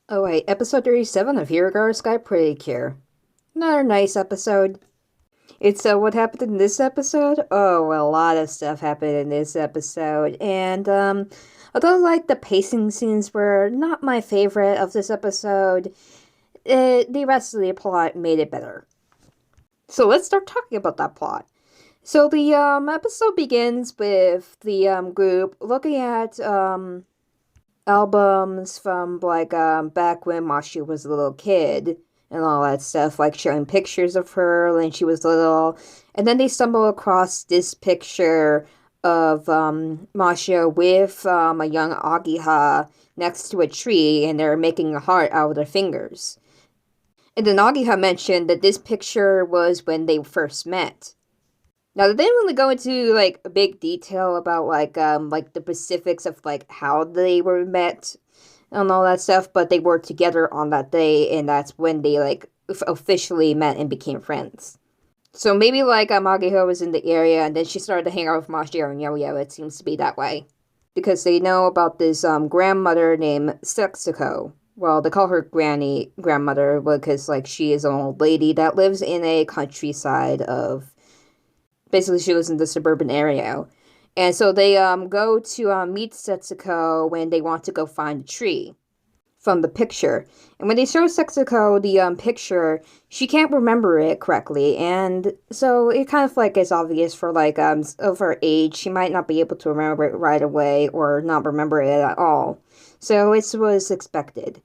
Oh wait, episode 37 of Hirogaru Sky Pretty Cure. Another nice episode. It's what happened in this episode? Oh, well, a lot of stuff happened in this episode. And although like the pacing scenes were not my favorite of this episode, the rest of the plot made it better. So let's start talking about that plot. So the episode begins with the group looking at albums from like back when Mashi was a little kid and all that stuff, like showing pictures of her when she was little. And then they stumble across this picture of Masha with a young Agiha next to a tree, and they're making a heart out of their fingers. And then Agiha mentioned that this picture was when they first met. Now, they didn't really go into like big detail about like the specifics of like how they were met and all that stuff, but they were together on that day, and that's when they like officially met and became friends. So maybe like Magiho was in the area, and then she started to hang out with Mashiro and Yo-Yo. It seems to be that way because they know about this grandmother named Setsuko. Well, they call her grandmother because like she is an old lady that lives in a countryside of basically she lives in the suburban area. And so they go to meet Setsuko when they want to go find a tree from the picture. And when they show Setsuko the picture, she can't remember it correctly. And so it kind of like is obvious for like of her age, she might not be able to remember it right away or not remember it at all. So it was expected.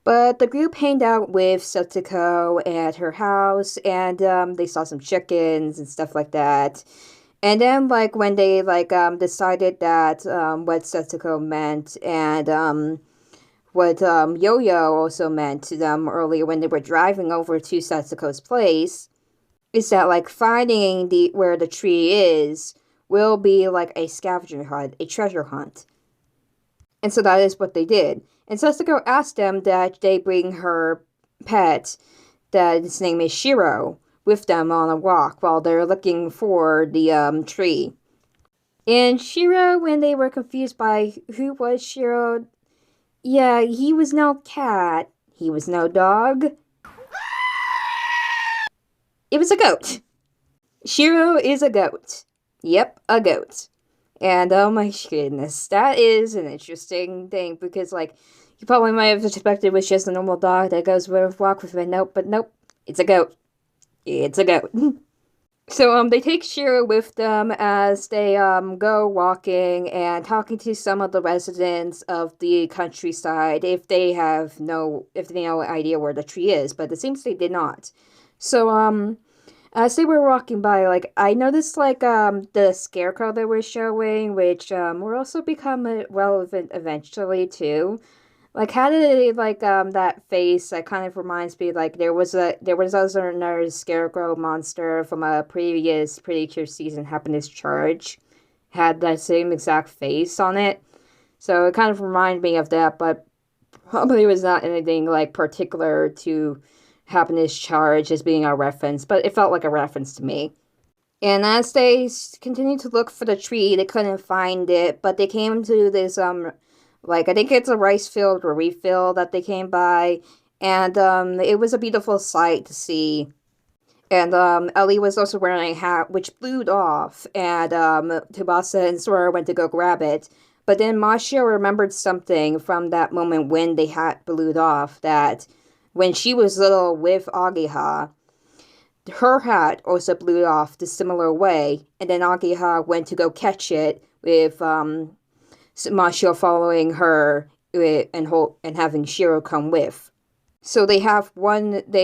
But the group hanged out with Setsuko at her house, and they saw some chickens and stuff like that. And then, like, when they, like, decided that what Setsuko meant and what Yo-Yo also meant to them earlier when they were driving over to Setsuko's place, is that, like, finding where the tree is will be, like, a scavenger hunt, a treasure hunt. And so that is what they did. And Setsuko asked them that they bring her pet, that his name is Shiro, with them on a walk while they're looking for the tree. And Shiro, when they were confused by who was Shiro, yeah, he was no cat. He was no dog. It was a goat. Shiro is a goat. Yep, a goat. And oh my goodness, that is an interesting thing because, like, you probably might have expected it was just a normal dog that goes with walk with it. Nope, but nope, it's a goat. It's a goat. So they take Shiro with them as they go walking and talking to some of the residents of the countryside if they know idea where the tree is, but it seems they did not. So as they were walking by, like, I noticed, like, the scarecrow they were showing, which, will also become relevant eventually, too. Like, how did it, like, that face, that kind of reminds me, like, there was also another scarecrow monster from a previous Pretty Cure season, Happiness Charge, had that same exact face on it. So it kind of reminded me of that, but probably was not anything, like, particular to Happiness Charge as being a reference, but it felt like a reference to me. And as they continued to look for the tree, they couldn't find it, but they came to this, like, I think it's a rice field or wheat field that they came by, and, it was a beautiful sight to see. And, Ellie was also wearing a hat, which blew off, and, Tsubasa and Sora went to go grab it. But then Mashio remembered something from that moment when the hat blew off, that when she was little with Agiha, her hat also blew off the similar way, and then Agiha went to go catch it with Mashio following her and having Shiro come with. So they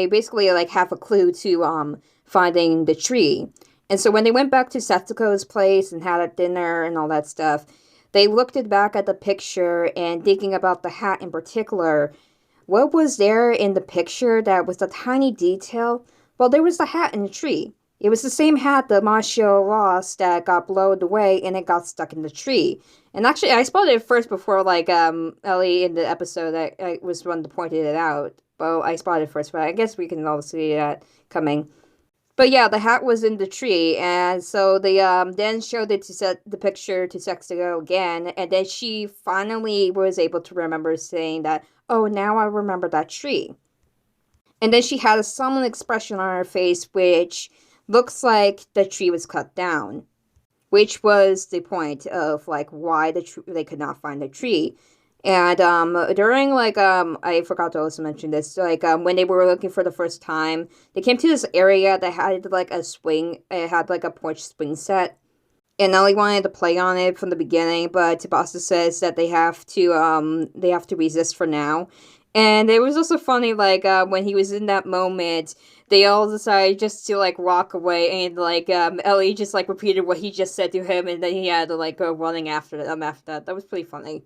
basically like have a clue to finding the tree. And so when they went back to Setsuko's place and had a dinner and all that stuff, they looked back at the picture and thinking about the hat in particular. What was there in the picture that was a tiny detail? Well, there was the hat in the tree. It was the same hat that Mashio lost that got blown away and it got stuck in the tree. And actually, I spotted it first before, like, Ellie in the episode that I was the one that pointed it out. Well, I spotted it first, but I guess we can all see that coming. But yeah, the hat was in the tree, and so they then showed it to set the picture to Sextigo again, and then she finally was able to remember saying that, oh, now I remember that tree. And then she had a sullen expression on her face, which looks like the tree was cut down, which was the point of like why they could not find the tree. And during I forgot to also mention this, like when they were looking for the first time, they came to this area that had like a swing. It had like a porch swing set, and Ellie wanted to play on it from the beginning, but Tsubasa says that they have to resist for now. And it was also funny, like when he was in that moment, they all decided just to like walk away, and like Ellie just like repeated what he just said to him, and then he had to like go running after them after that. That was pretty funny.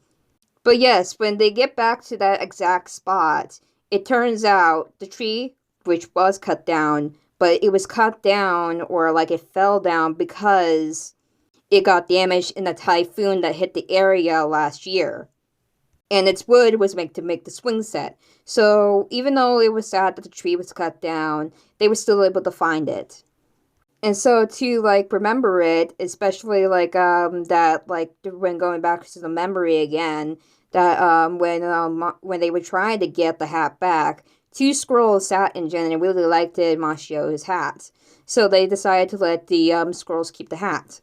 But yes, when they get back to that exact spot, it turns out the tree, which was cut down, but it was cut down or like it fell down because it got damaged in a typhoon that hit the area last year. And its wood was made to make the swing set. So even though it was sad that the tree was cut down, they were still able to find it. And so to like remember it, especially like that like when going back to the memory again, that when they were trying to get the hat back, two squirrels sat in Jen and really liked Mashio's hat. So they decided to let the squirrels keep the hat.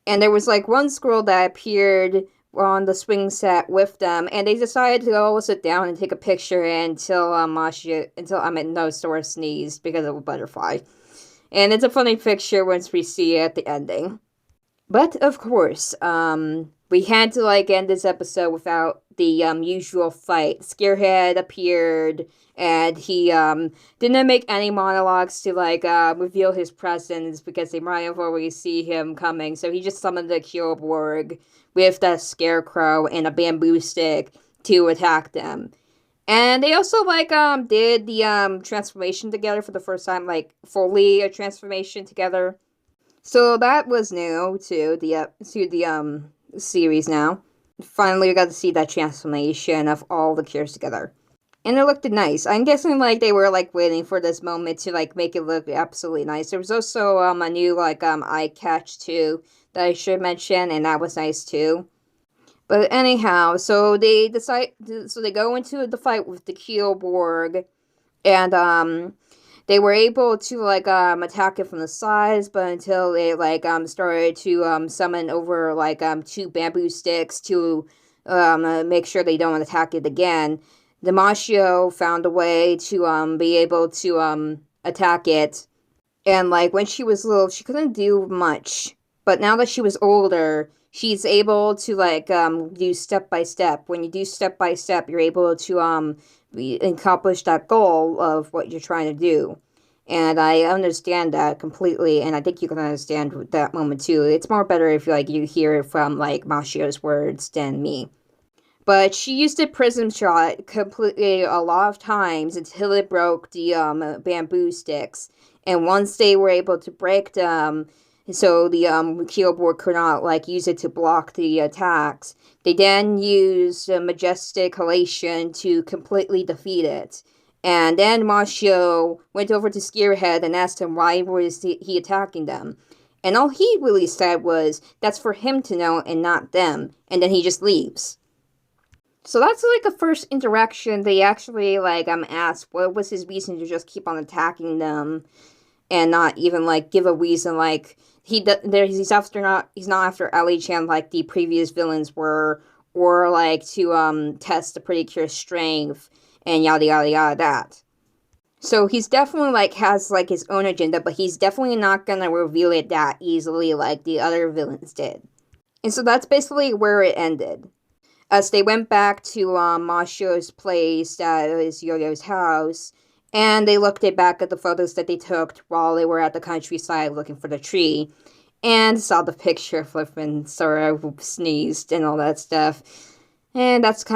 And there was like one squirrel that appeared on the swing set with them, and they decided to go sit down and take a picture until Sora sneezed because of a butterfly. And it's a funny picture once we see it at the ending. But of course, we had to like end this episode without the usual fight. Scarehead appeared, and he didn't make any monologues to like reveal his presence because they might have already see him coming. So he just summoned the Kyuuborg with the scarecrow and a bamboo stick to attack them. And they also like did the transformation together for the first time, like fully a transformation together. So that was new to the series now. Finally, we got to see that transformation of all the cures together. And it looked nice. I'm guessing like they were like waiting for this moment to like make it look absolutely nice. There was also a new like eye catch too that I should mention, and that was nice too. But anyhow, so they go into the fight with the Kyuuborg, and they were able to like attack it from the sides, but until they like started to summon over like two bamboo sticks to make sure they don't attack it again, Damacio found a way to be able to attack it. And like when she was little, she couldn't do much, but now that she was older, she's able to like do step by step. When you do step by step, you're able to accomplish that goal of what you're trying to do. And I understand that completely, and I think you can understand that moment too. It's more better if like you hear it from like Mashio's words than me. But she used a prism shot completely a lot of times until it broke the bamboo sticks. And once they were able to break them, so the Kyuuborg could not like use it to block the attacks, they then used Majestic Halation to completely defeat it. And then Mashio went over to Scarehead and asked him why was he attacking them. And all he really said was, that's for him to know and not them. And then he just leaves. So that's like the first interaction they actually like asked what was his reason to just keep on attacking them and not even like give a reason like he's not after Ellie-chan like the previous villains were, or like to test the Pretty Cure's strength and yada yada yada that. So he's definitely like has like his own agenda, but he's definitely not gonna reveal it that easily like the other villains did. And so that's basically where it ended. As they went back to Mashio's place, that is Yo-Yo's house, and they looked back at the photos that they took while they were at the countryside looking for the tree, and saw the picture of when Sora sneezed and all that stuff. And that's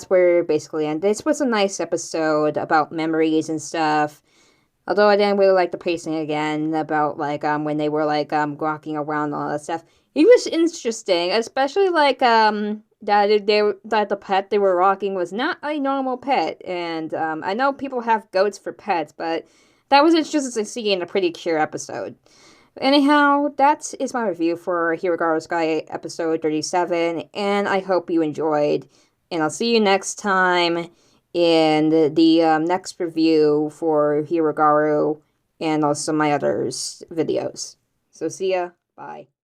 where it basically ended. This was a nice episode about memories and stuff. Although I didn't really like the pacing again about like when they were like walking around and all that stuff. It was interesting, especially like that the pet they were rocking was not a normal pet. And I know people have goats for pets, but that was interesting to see in a Pretty Cure episode. Anyhow, that is my review for Hirogaru Sky episode 37, and I hope you enjoyed. And I'll see you next time in the next review for Hirogaru and also my others videos. So see ya. Bye.